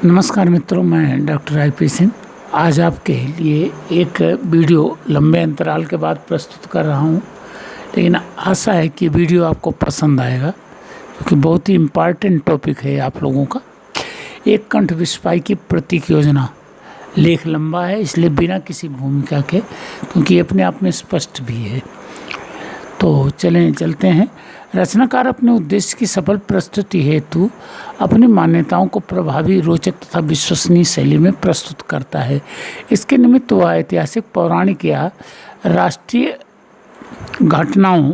नमस्कार मित्रों, मैं डॉक्टर आई.पी. सिंह आज आपके लिए एक वीडियो लंबे अंतराल के बाद प्रस्तुत कर रहा हूं, लेकिन आशा है कि वीडियो आपको पसंद आएगा क्योंकि बहुत ही इम्पॉर्टेंट टॉपिक है आप लोगों का। एक कंठ विस्फाई की प्रतीक योजना। लेख लंबा है इसलिए बिना किसी भूमिका के, क्योंकि अपने आप में स्पष्ट भी है। तो चलते हैं। रचनाकार अपने उद्देश्य की सफल प्रस्तुति हेतु अपनी मान्यताओं को प्रभावी, रोचक तथा विश्वसनीय शैली में प्रस्तुत करता है। इसके निमित्त वह ऐतिहासिक, पौराणिक या राष्ट्रीय घटनाओं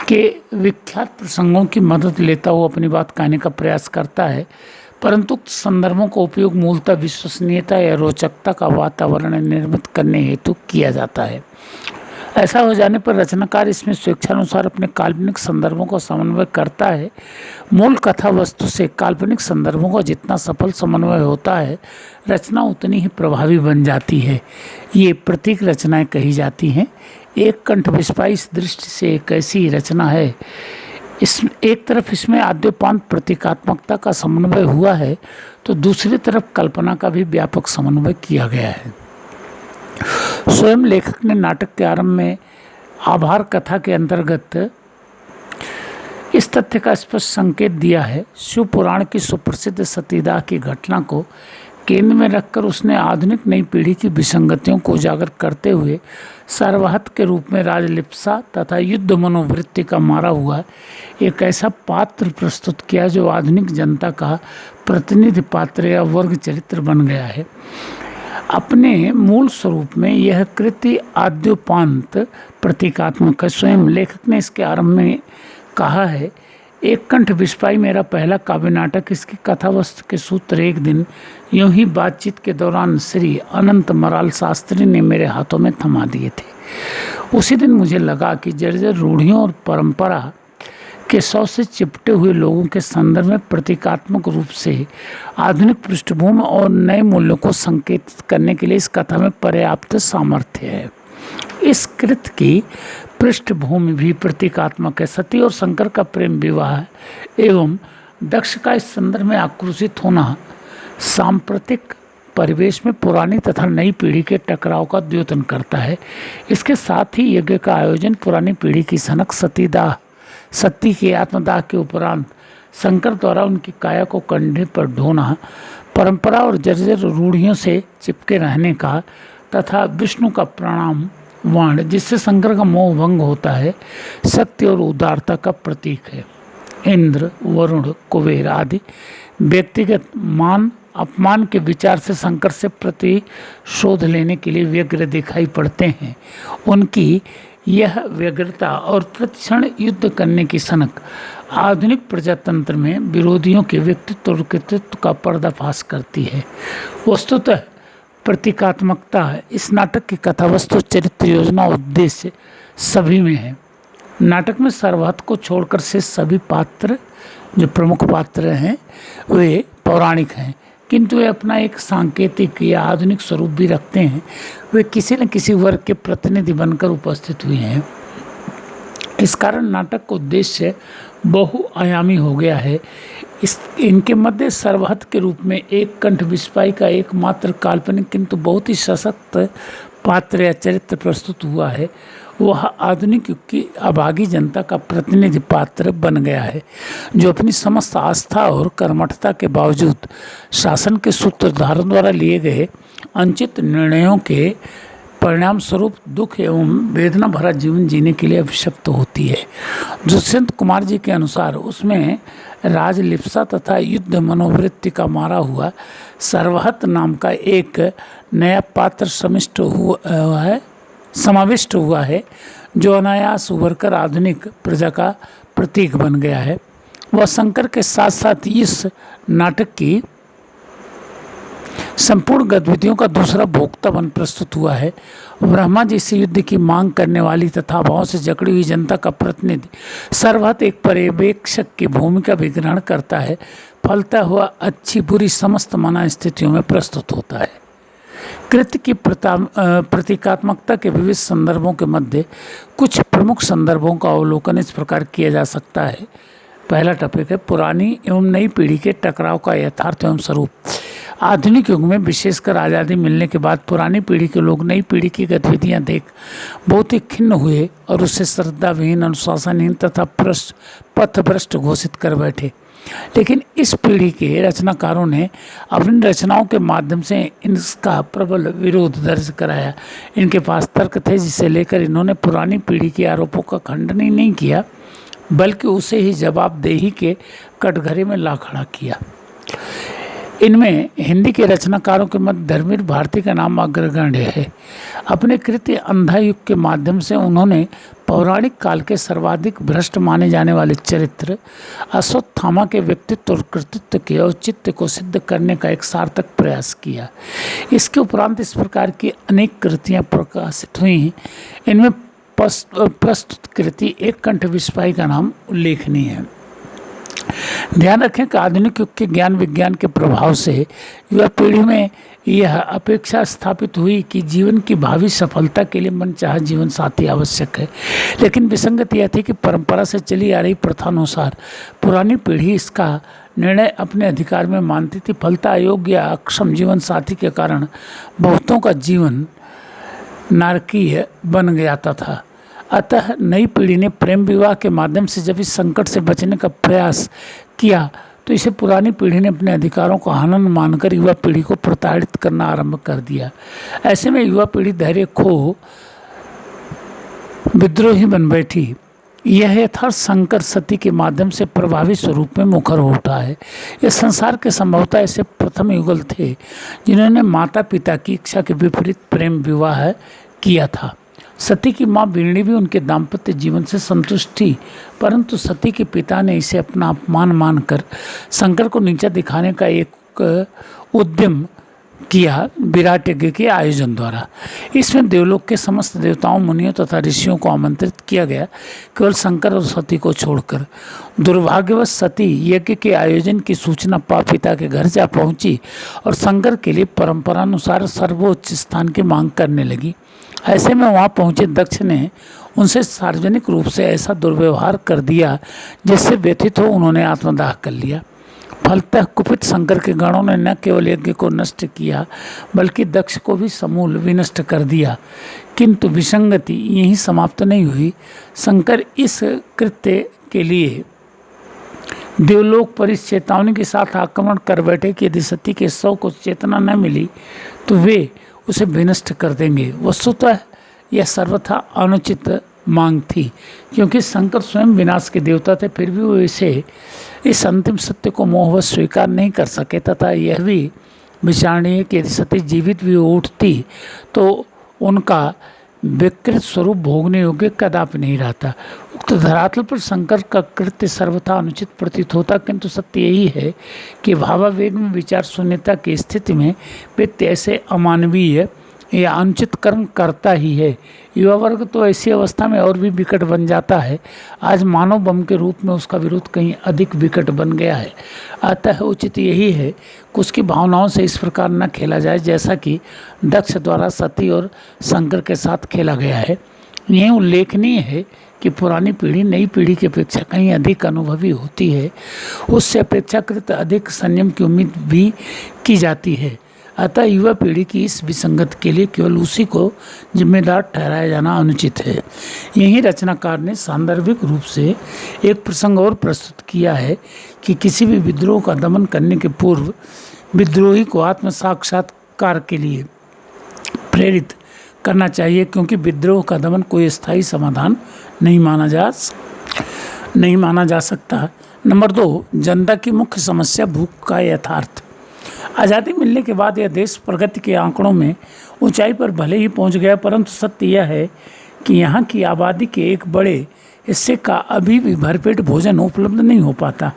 के विख्यात प्रसंगों की मदद लेता हुआ अपनी बात कहने का प्रयास करता है, परंतु संदर्भों का उपयोग मूलतः विश्वसनीयता या रोचकता का वातावरण निर्मित करने हेतु किया जाता है। ऐसा हो जाने पर रचनाकार इसमें स्वेच्छानुसार अपने काल्पनिक संदर्भों का समन्वय करता है। मूल कथा वस्तु से काल्पनिक संदर्भों का जितना सफल समन्वय होता है, रचना उतनी ही प्रभावी बन जाती है। ये प्रतीक रचनाएं कही जाती हैं। एक कंठ विस्फाई इस दृष्टि से एक ऐसी रचना है, इस एक तरफ इसमें आद्योपांत प्रतीकात्मकता का समन्वय हुआ है, तो दूसरी तरफ कल्पना का भी व्यापक समन्वय किया गया है। स्वयं लेखक ने नाटक के आरंभ में आभार कथा के अंतर्गत इस तथ्य का स्पष्ट संकेत दिया है। शिव पुराण की सुप्रसिद्ध सतीदाह की घटना को केंद्र में रखकर उसने आधुनिक नई पीढ़ी की विसंगतियों को उजागर करते हुए सार्वहत के रूप में राजलिप्सा तथा युद्ध मनोवृत्ति का मारा हुआ एक ऐसा पात्र प्रस्तुत किया जो आधुनिक जनता का प्रतिनिधि पात्र या वर्ग चरित्र बन गया है। अपने मूल स्वरूप में यह कृति आद्योपांत प्रतीकात्मक है। स्वयं लेखक ने इसके आरंभ में कहा है, एक कंठ विस्फाई मेरा पहला काव्य नाटक। इसकी कथावस्तु के सूत्र एक दिन यूं ही बातचीत के दौरान श्री अनंत मराल शास्त्री ने मेरे हाथों में थमा दिए थे। उसी दिन मुझे लगा कि जर्जर रूढ़ियों और परंपरा के 100 से चिपटे हुए लोगों के संदर्भ में प्रतीकात्मक रूप से आधुनिक पृष्ठभूमि और नए मूल्यों को संकेतित करने के लिए इस कथा में पर्याप्त सामर्थ्य है। इस कृत की पृष्ठभूमि भी प्रतीकात्मक है। सती और शंकर का प्रेम विवाह एवं दक्ष का इस संदर्भ में आक्रोशित होना सांप्रतिक परिवेश में पुरानी तथा नई पीढ़ी के टकराव का द्योतन करता है। इसके साथ ही यज्ञ का आयोजन पुरानी पीढ़ी की सनक सती के आत्मदाह के उपरांत शंकर द्वारा उनकी काया को कंधे पर ढोना, परंपरा और जर्जर रूढ़ियों से चिपके रहने का तथा विष्णु का प्रणाम वाण जिससे शंकर का मोह भंग होता है, सत्य और उदारता का प्रतीक है। इंद्र, वरुण, कुबेर आदि व्यक्तिगत मान अपमान के विचार से शंकर से प्रतिशोध लेने के लिए व्यग्र दिखाई पड़ते हैं। उनकी यह व्यग्रता और प्रतिक्षण युद्ध करने की सनक आधुनिक प्रजातंत्र में विरोधियों के व्यक्तित्व और कृतित्व का पर्दाफाश करती है। वस्तुतः प्रतीकात्मकता इस नाटक की कथावस्तु, चरित्र, योजना, उद्देश्य सभी में है। नाटक में सर्वहत को छोड़कर से सभी पात्र, जो प्रमुख पात्र हैं, वे पौराणिक हैं, किंतु वे अपना एक सांकेतिक या आधुनिक स्वरूप भी रखते हैं। वे किसी न किसी वर्ग के प्रतिनिधि बनकर उपस्थित हुए हैं। इस कारण नाटक का उद्देश्य बहुआयामी हो गया है। इनके मध्य सर्वहत के रूप में एक कंठ विस्फाई का एकमात्र काल्पनिक किंतु बहुत ही सशक्त पात्र या चरित्र प्रस्तुत हुआ है। वह आधुनिक युग की अभागी जनता का प्रतिनिधि पात्र बन गया है, जो अपनी समस्त आस्था और कर्मठता के बावजूद शासन के सूत्रधारों द्वारा लिए गए अनुचित निर्णयों के परिणाम स्वरूप दुख एवं वेदना भरा जीवन जीने के लिए अभिशप्त होती है। दुष्यंत कुमार जी के अनुसार उसमें राजलिप्सा तथा युद्ध मनोवृत्ति का मारा हुआ सर्वहत नाम का एक नया पात्र समाविष्ट हुआ है, जो अनायास उभरकर आधुनिक प्रजा का प्रतीक बन गया है। वह शंकर के साथ साथ इस नाटक की संपूर्ण गतिविधियों का दूसरा भोक्ता बन प्रस्तुत हुआ है। ब्रह्मा जी से युद्ध की मांग करने वाली तथा भाव से जकड़ी हुई जनता का प्रतिनिधि सर्वहत एक पर्यवेक्षक की भूमिका भी ग्रहण करता है। फलता हुआ अच्छी बुरी समस्त माना स्थितियों में प्रस्तुत होता है। कृत्य की प्रतीकात्मकता के विविध संदर्भों के मध्य कुछ प्रमुख संदर्भों का अवलोकन इस प्रकार किया जा सकता है। पहला टॉपिक है पुरानी एवं नई पीढ़ी के टकराव का यथार्थ एवं स्वरूप। आधुनिक युग में विशेषकर आज़ादी मिलने के बाद पुरानी पीढ़ी के लोग नई पीढ़ी की गतिविधियां देख बहुत ही खिन्न हुए और उसे श्रद्धाविहीन, अनुशासनहीन तथा पथभ्रष्ट घोषित कर बैठे। लेकिन इस पीढ़ी के रचनाकारों ने अपनी रचनाओं के माध्यम से इनका प्रबल विरोध दर्ज कराया। इनके पास तर्क थे जिसे लेकर इन्होंने पुरानी पीढ़ी के आरोपों का खंडन ही नहीं किया बल्कि उसे ही जवाबदेही के कटघरे में ला खड़ा किया। इनमें हिंदी के रचनाकारों के मध्य धर्मवीर भारती का नाम अग्रगण्य है। अपने कृत्य अंधा युग के माध्यम से उन्होंने पौराणिक काल के सर्वाधिक भ्रष्ट माने जाने वाले चरित्र अश्वत्थामा के व्यक्तित्व और कृतित्व के औचित्य को सिद्ध करने का एक सार्थक प्रयास किया। इसके उपरांत इस प्रकार की अनेक कृतियाँ प्रकाशित हुई। इनमें प्रस्तुत कृति एक कंठ विस्पाई का नाम उल्लेखनीय है। ध्यान रखें कि आधुनिक युग के ज्ञान विज्ञान के प्रभाव से युवा पीढ़ी में यह अपेक्षा स्थापित हुई कि जीवन की भावी सफलता के लिए मनचाहा जीवन साथी आवश्यक है। लेकिन विसंगति यह थी कि परंपरा से चली आ रही प्रथा अनुसार पुरानी पीढ़ी इसका निर्णय अपने अधिकार में मानती थी। फलता अयोग्य या अक्षम जीवन साथी के कारण बहुतों का जीवन नारकीय बन जाता था। अतः नई पीढ़ी ने प्रेम विवाह के माध्यम से जब इस संकट से बचने का प्रयास किया तो इसे पुरानी पीढ़ी ने अपने अधिकारों को हनन मानकर युवा पीढ़ी को प्रताड़ित करना आरंभ कर दिया। ऐसे में युवा पीढ़ी धैर्य खो विद्रोही बन बैठी। यह यथार्थ शंकर सती के माध्यम से प्रभावी स्वरूप में मुखर हो उठा है। इस संसार के संभवतः ऐसे प्रथम युगल थे जिन्होंने माता पिता की इच्छा के विपरीत प्रेम विवाह किया था। सती की मां बीरणी भी उनके दाम्पत्य जीवन से संतुष्ट थी, परंतु सती के पिता ने इसे अपना अपमान मानकर शंकर को नीचा दिखाने का एक उद्यम किया विराट यज्ञ के आयोजन द्वारा। इसमें देवलोक के समस्त देवताओं, मुनियों तथा ऋषियों को आमंत्रित किया गया, केवल शंकर और सती को छोड़कर। दुर्भाग्यवश सती यज्ञ के आयोजन की सूचना पा पिता के घर जा पहुंची और शंकर के लिए परंपरानुसार सर्वोच्च स्थान की मांग करने लगी। ऐसे में वहां पहुंचे दक्ष ने उनसे सार्वजनिक रूप से ऐसा दुर्व्यवहार कर दिया जिससे व्यथित हो उन्होंने आत्मदाह कर लिया। फलतः कुपित शंकर के गणों ने न केवल यज्ञ को नष्ट किया बल्कि दक्ष को भी समूल विनष्ट कर दिया। किंतु विसंगति यहीं समाप्त नहीं हुई। शंकर इस कृत्य के लिए देवलोक पर इस चेतावनी के साथ आक्रमण कर बैठे कि यदि सती के शव को चेतना न मिली तो वे उसे विनष्ट कर देंगे। वस्तुतः यह सर्वथा अनुचित मांग थी, क्योंकि शंकर स्वयं विनाश के देवता थे, फिर भी वो इस अंतिम सत्य को मोहवश स्वीकार नहीं कर सके तथा यह भी विचारणीय कि यदि सती जीवित भी उठती तो उनका विकृत स्वरूप भोगने योग्य कदापि नहीं रहता। उक्त धरातल पर शंकर का कृत्य सर्वथा अनुचित प्रतीत होता, किंतु सत्य यही है कि भावावेग में विचार शून्यता की स्थिति में व्यक्ति ऐसे अमानवीय या अनुचित कर्म करता ही है। युवा वर्ग तो ऐसी अवस्था में और भी विकट बन जाता है। आज मानव बम के रूप में उसका विरोध कहीं अधिक विकट बन गया है। अतः उचित यही है कि उसकी भावनाओं से इस प्रकार न खेला जाए जैसा कि दक्ष द्वारा सती और शंकर के साथ खेला गया है। यह उल्लेखनीय है कि पुरानी पीढ़ी नई पीढ़ी की अपेक्षा कहीं अधिक अनुभवी होती है। उससे अपेक्षाकृत अधिक संयम की उम्मीद भी की जाती है। अतः युवा पीढ़ी की इस विसंगत के लिए केवल उसी को जिम्मेदार ठहराया जाना अनुचित है। यही रचनाकार ने सांदर्भिक रूप से एक प्रसंग और प्रस्तुत किया है कि किसी भी विद्रोह का दमन करने के पूर्व विद्रोही को आत्म साक्षात्कार के लिए प्रेरित करना चाहिए, क्योंकि विद्रोह का दमन कोई स्थायी समाधान नहीं माना जा सकता। नंबर 2, जनता की मुख्य समस्या भूख का यथार्थ। आज़ादी मिलने के बाद यह देश प्रगति के आंकड़ों में ऊंचाई पर भले ही पहुंच गया, परंतु सत्य यह है कि यहाँ की आबादी के एक बड़े हिस्से का अभी भी भरपेट भोजन उपलब्ध नहीं हो पाता।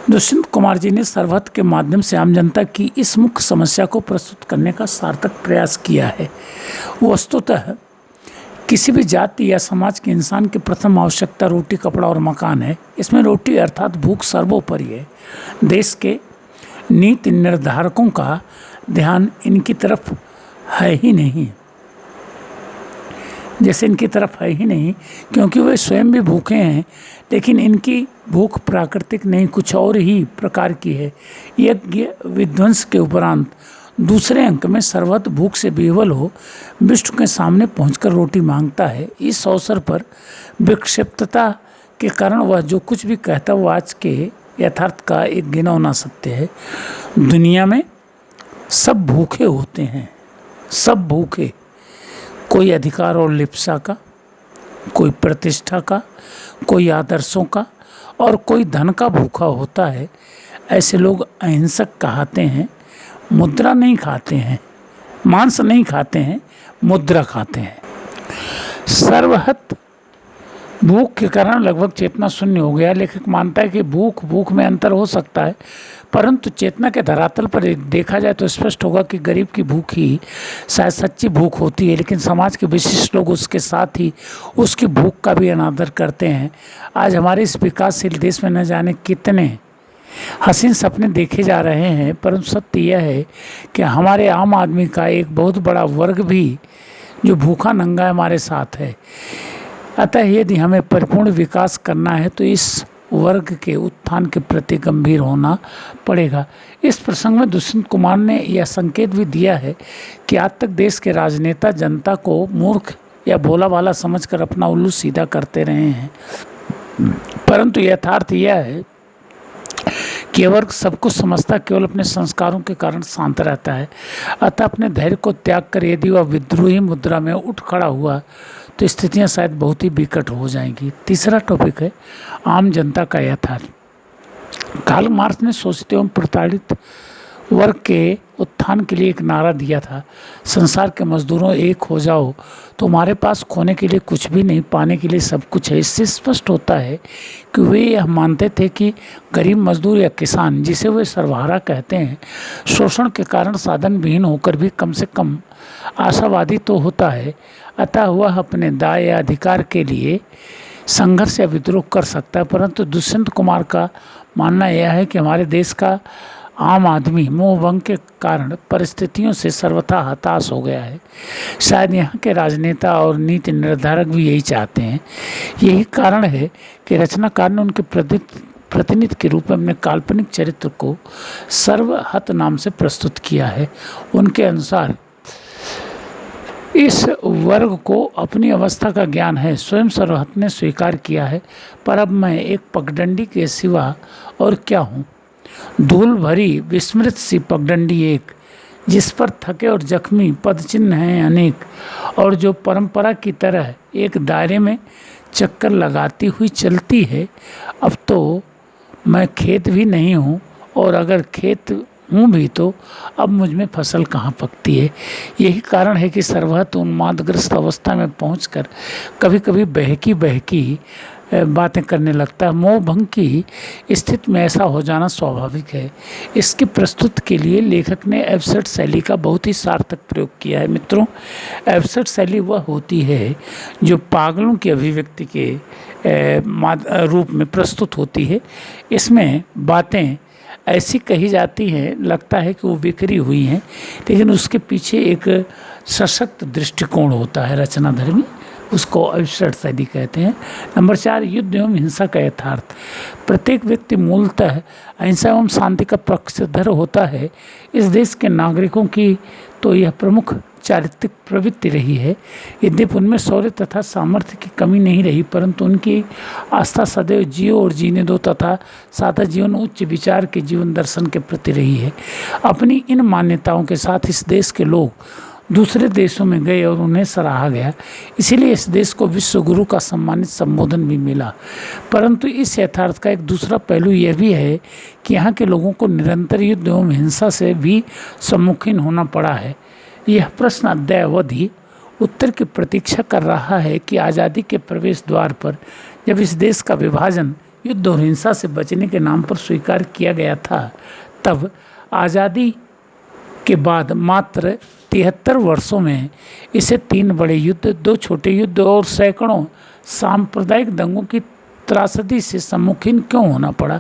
दुष्यंत कुमार जी ने सर्वहत के माध्यम से आम जनता की इस मुख्य समस्या को प्रस्तुत करने का सार्थक प्रयास किया है। वस्तुतः किसी भी जाति या समाज के इंसान की प्रथम आवश्यकता रोटी, कपड़ा और मकान है। इसमें रोटी अर्थात भूख सर्वोपरि है। देश के नीति निर्धारकों का ध्यान इनकी तरफ है ही नहीं। जैसे इनकी तरफ है ही नहीं, क्योंकि वे स्वयं भी भूखे हैं, लेकिन इनकी भूख प्राकृतिक नहीं, कुछ और ही प्रकार की है। यज्ञ विध्वंस के उपरांत दूसरे अंक में सर्वत भूख से विह्वल हो विष्णु के सामने पहुंचकर रोटी मांगता है। इस अवसर पर विक्षिप्तता के कारण वह जो कुछ भी कहता वो आज के यथार्थ का एक घिनौना सत्य है। दुनिया में सब भूखे होते हैं, सब भूखे, कोई अधिकार और लिप्सा का, कोई प्रतिष्ठा का, कोई आदर्शों का और कोई धन का भूखा होता है। ऐसे लोग अहिंसक कहते हैं। मुद्रा नहीं खाते हैं, मांस नहीं खाते हैं, मुद्रा खाते हैं। सर्वहत भूख के कारण लगभग चेतना शून्य हो गया। लेखक मानता है कि भूख में अंतर हो सकता है, परंतु चेतना के धरातल पर देखा जाए तो स्पष्ट होगा कि गरीब की भूख ही शायद सच्ची भूख होती है, लेकिन समाज के विशिष्ट लोग उसके साथ ही उसकी भूख का भी अनादर करते हैं। आज हमारे इस विकासशील देश में न जाने कितने हसीन सपने देखे जा रहे हैं, परंतु सत्य यह है कि हमारे आम आदमी का एक बहुत बड़ा वर्ग भी जो भूखा नंगा हमारे साथ है। अतः यदि हमें परिपूर्ण विकास करना है तो इस वर्ग के उत्थान के प्रति गंभीर होना पड़ेगा। इस प्रसंग में दुष्यंत कुमार ने यह संकेत भी दिया है कि आज तक देश के राजनेता जनता को मूर्ख या भोला भाला समझकर अपना उल्लू सीधा करते रहे हैं, परंतु यथार्थ यह है कि वर्ग सब कुछ समझता, केवल अपने संस्कारों के कारण शांत रहता है। अतः अपने धैर्य को त्याग कर यदि वह विद्रोही मुद्रा में उठ खड़ा हुआ तो स्थितियां शायद बहुत ही विकट हो जाएंगी। तीसरा टॉपिक है आम जनता का यथार्थ। कार्ल मार्क्स ने शोषित एवं प्रताड़ित वर्ग के उत्थान के लिए एक नारा दिया था, संसार के मजदूरों एक हो जाओ। तो हमारे पास खोने के लिए कुछ भी नहीं, पाने के लिए सब कुछ है। इससे स्पष्ट होता है कि वे यह मानते थे कि गरीब मजदूर या किसान, जिसे वे सर्वहारा कहते हैं, शोषण के कारण साधन विहीन होकर भी कम से कम आशावादी तो होता है। अतः वह अपने दाय या अधिकार के लिए संघर्ष या विद्रोह कर सकता है। परंतु दुष्यंत कुमार का मानना यह है कि हमारे देश का आम आदमी मोहभंग के कारण परिस्थितियों से सर्वथा हताश हो गया है। शायद यहाँ के राजनेता और नीति निर्धारक भी यही चाहते हैं। यही कारण है कि रचनाकार ने उनके प्रतिनिधि के रूप में अपने काल्पनिक चरित्र को सर्वहत नाम से प्रस्तुत किया है। उनके अनुसार इस वर्ग को अपनी अवस्था का ज्ञान है, स्वयं सर्वहत ने स्वीकार किया है, पर अब मैं एक पगडंडी के सिवा और क्या हूँ। धूल भरी विस्मृत सी पगडंडी एक, जिस पर थके और जख्मी पदचिन्ह हैं अनेक, और जो परंपरा की तरह एक दायरे में चक्कर लगाती हुई चलती है। अब तो मैं खेत भी नहीं हूँ, और अगर खेत हूँ भी तो अब मुझ में फसल कहाँ पकती है। यही कारण है कि सर्वहत उन्मादग्रस्त अवस्था में पहुंचकर कभी कभी बहकी बातें करने लगता है। मोह भंग की स्थिति में ऐसा हो जाना स्वाभाविक है। इसके प्रस्तुत के लिए लेखक ने एब्सर्ड शैली का बहुत ही सार्थक प्रयोग किया है। मित्रों, एब्सर्ड शैली वह होती है जो पागलों की अभिव्यक्ति के रूप में प्रस्तुत होती है। इसमें बातें ऐसी कही जाती हैं, लगता है कि वो बिखरी हुई हैं, लेकिन उसके पीछे एक सशक्त दृष्टिकोण होता है रचनाधर्मी, उसको एब्सर्ड शैली कहते हैं। नंबर 4, युद्ध एवं हिंसा का यथार्थ। प्रत्येक व्यक्ति मूलतः अहिंसा एवं शांति का पक्षधर होता है। इस देश के नागरिकों की तो यह प्रमुख चारित्रिक प्रवृत्ति रही है। यद्यपि उनमें शौर्य तथा सामर्थ्य की कमी नहीं रही, परंतु उनकी आस्था सदैव जियो और जीने दो तथा सादा जीवन उच्च विचार के जीवन दर्शन के प्रति रही है। अपनी इन मान्यताओं के साथ इस देश के लोग दूसरे देशों में गए और उन्हें सराहा गया, इसीलिए इस देश को विश्व गुरु का सम्मानित संबोधन भी मिला। परंतु इस यथार्थ का एक दूसरा पहलू यह भी है कि यहाँ के लोगों को निरंतर युद्ध एवं हिंसा से भी सम्मुखीन होना पड़ा है। यह प्रश्न अद्यावधि उत्तर की प्रतीक्षा कर रहा है कि आज़ादी के प्रवेश द्वार पर जब इस देश का विभाजन युद्ध और हिंसा से बचने के नाम पर स्वीकार किया गया था, तब आज़ादी के बाद मात्र 73 वर्षों में इसे 3 बड़े युद्ध, 2 छोटे युद्ध और सैकड़ों सांप्रदायिक दंगों की त्रासदी से सम्मुखीन क्यों होना पड़ा।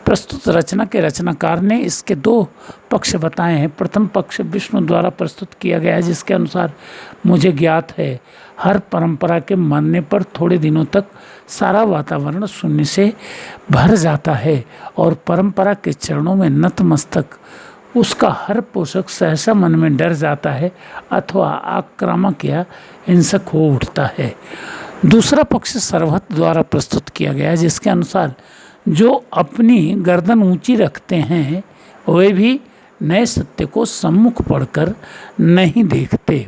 प्रस्तुत रचना के रचनाकार ने इसके दो पक्ष बताए हैं। प्रथम पक्ष विष्णु द्वारा प्रस्तुत किया गया है, जिसके अनुसार मुझे ज्ञात है हर परंपरा के मानने पर थोड़े दिनों तक सारा वातावरण शून्य से भर जाता है और परंपरा के चरणों में नतमस्तक उसका हर पोषक सहसा मन में डर जाता है अथवा आक्रामक या हिंसक हो उठता है। दूसरा पक्ष सर्वहत द्वारा प्रस्तुत किया गया है, जिसके अनुसार जो अपनी गर्दन ऊंची रखते हैं वे भी नए सत्य को सम्मुख पढ़कर नहीं देखते,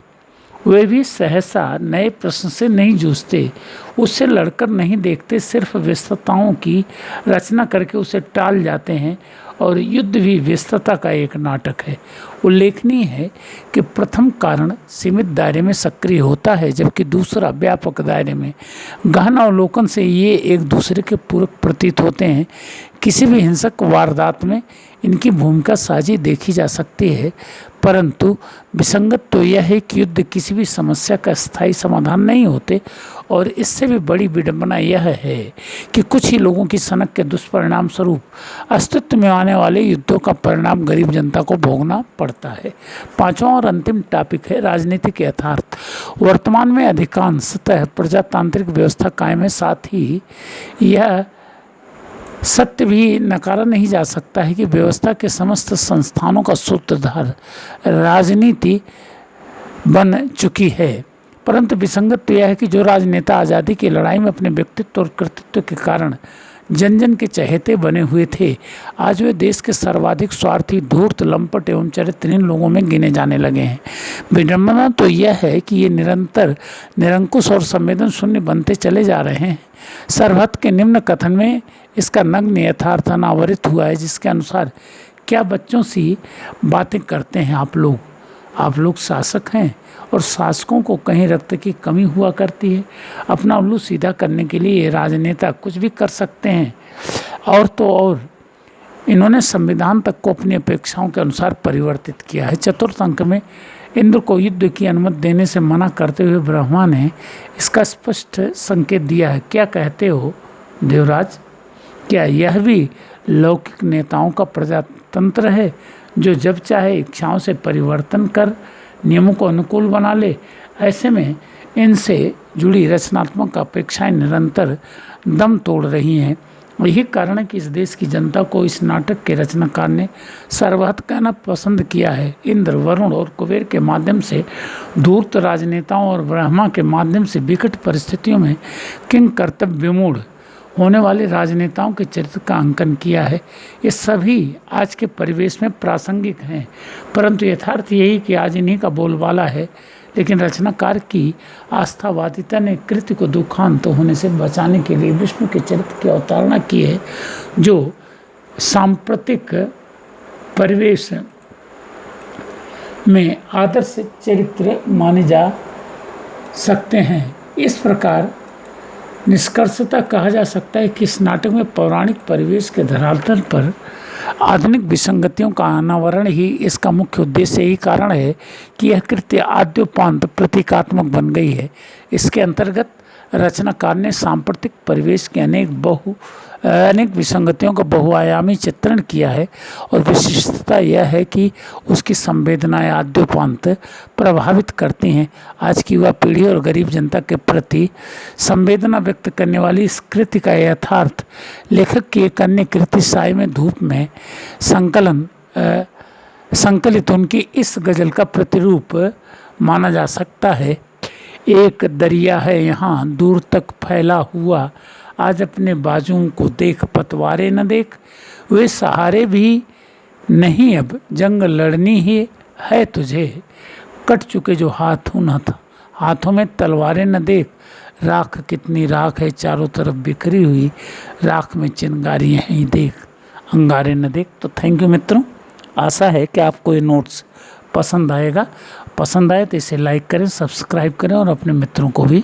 वे भी सहसा नए प्रश्न से नहीं जूझते, उससे लड़कर नहीं देखते, सिर्फ व्यस्तताओं की रचना करके उसे टाल जाते हैं। और युद्ध भी व्यस्तता का एक नाटक है। उल्लेखनीय है कि प्रथम कारण सीमित दायरे में सक्रिय होता है, जबकि दूसरा व्यापक दायरे में। गहन अवलोकन से ये एक दूसरे के पूरक प्रतीत होते हैं। किसी भी हिंसक वारदात में इनकी भूमिका साझी देखी जा सकती है, परंतु विसंगत तो यह है कि युद्ध किसी भी समस्या का स्थायी समाधान नहीं होते। और इससे भी बड़ी विडंबना यह है कि कुछ ही लोगों की सनक के दुष्परिणाम स्वरूप अस्तित्व में आने वाले युद्धों का परिणाम गरीब जनता को भोगना पड़ता है। पांचवा और अंतिम टॉपिक है राजनीतिक यथार्थ। वर्तमान में अधिकांशतः प्रजातांत्रिक व्यवस्था कायम है, साथ ही यह सत्य भी नकारा नहीं जा सकता है कि व्यवस्था के समस्त संस्थानों का सूत्रधार राजनीति बन चुकी है। परंतु विसंगत तो यह है कि जो राजनेता आज़ादी की लड़ाई में अपने व्यक्तित्व और कृतित्व के कारण जन जन के चहेते बने हुए थे, आज वे देश के सर्वाधिक स्वार्थी, धूर्त, लंपट एवं चरित्रहीन लोगों में गिने जाने लगे हैं। विडंबना तो यह है कि ये निरंतर निरंकुश और संवेदन शून्य बनते चले जा रहे हैं। सर्वहत के निम्न कथन में इसका नग्न यथार्थ अनावरित हुआ है, जिसके अनुसार क्या बच्चों सी बातें करते हैं आप लोग शासक हैं और शासकों को कहीं रक्त की कमी हुआ करती है। अपना उल्लू सीधा करने के लिए राजनेता कुछ भी कर सकते हैं। और तो और इन्होंने संविधान तक को अपनी अपेक्षाओं के अनुसार परिवर्तित किया है। चतुर्थ अंक में इंद्र को युद्ध की अनुमति देने से मना करते हुए ब्रह्मा ने इसका स्पष्ट संकेत दिया है। क्या कहते हो देवराज, क्या यह भी लौकिक नेताओं का प्रजातंत्र है जो जब चाहे इच्छाओं से परिवर्तन कर नियमों को अनुकूल बना ले? ऐसे में इनसे जुड़ी रचनात्मक अपेक्षाएं निरंतर दम तोड़ रही हैं। यही कारण है कि इस देश की जनता को इस नाटक के रचनाकार ने सर्वहत कहना पसंद किया है। इंद्र, वरुण और कुबेर के माध्यम से धूर्त राजनेताओं और ब्रह्मा के माध्यम से विकट परिस्थितियों में किंग कर्तव्य विमूढ़ होने वाले राजनेताओं के चरित्र का अंकन किया है। ये सभी आज के परिवेश में प्रासंगिक हैं, परंतु यथार्थ यही कि आज इन्हीं का बोलबाला है। लेकिन रचनाकार की आस्थावादिता ने कृत्य को दुखांत होने से बचाने के लिए विष्णु के चरित्र की अवतारणा की है, जो सांप्रतिक परिवेश में आदर्श चरित्र माने जा सकते हैं। इस प्रकार निष्कर्षतः कहा जा सकता है कि इस नाटक में पौराणिक परिवेश के धरातल पर आधुनिक विसंगतियों का अनावरण ही इसका मुख्य उद्देश्य। यही कारण है कि यह कृत्य आद्योपांत प्रतीकात्मक बन गई है। इसके अंतर्गत रचनाकार ने सांप्रतिक परिवेश के अनेक विसंगतियों का बहुआयामी चित्रण किया है और विशिष्टता यह है कि उसकी संवेदनाएं आद्योपांत प्रभावित करती हैं। आज की युवा पीढ़ी और गरीब जनता के प्रति संवेदना व्यक्त करने वाली इस कृति का यथार्थ लेखक की एक अन्य कृति साय में धूप में संकलित उनकी इस गजल का प्रतिरूप माना जा सकता है। एक दरिया है यहाँ दूर तक फैला हुआ, आज अपने बाजुओं को देख, पतवारे न देख। वे सहारे भी नहीं, अब जंग लड़नी ही है तुझे। कट चुके जो हाथों में तलवारें न देख। राख कितनी राख है चारों तरफ बिखरी हुई, राख में चिंगारियाँ ही देख, अंगारे न देख। तो थैंक यू मित्रों, आशा है कि आपको ये नोट्स पसंद आएगा। पसंद आए तो इसे लाइक करें, सब्सक्राइब करें और अपने मित्रों को भी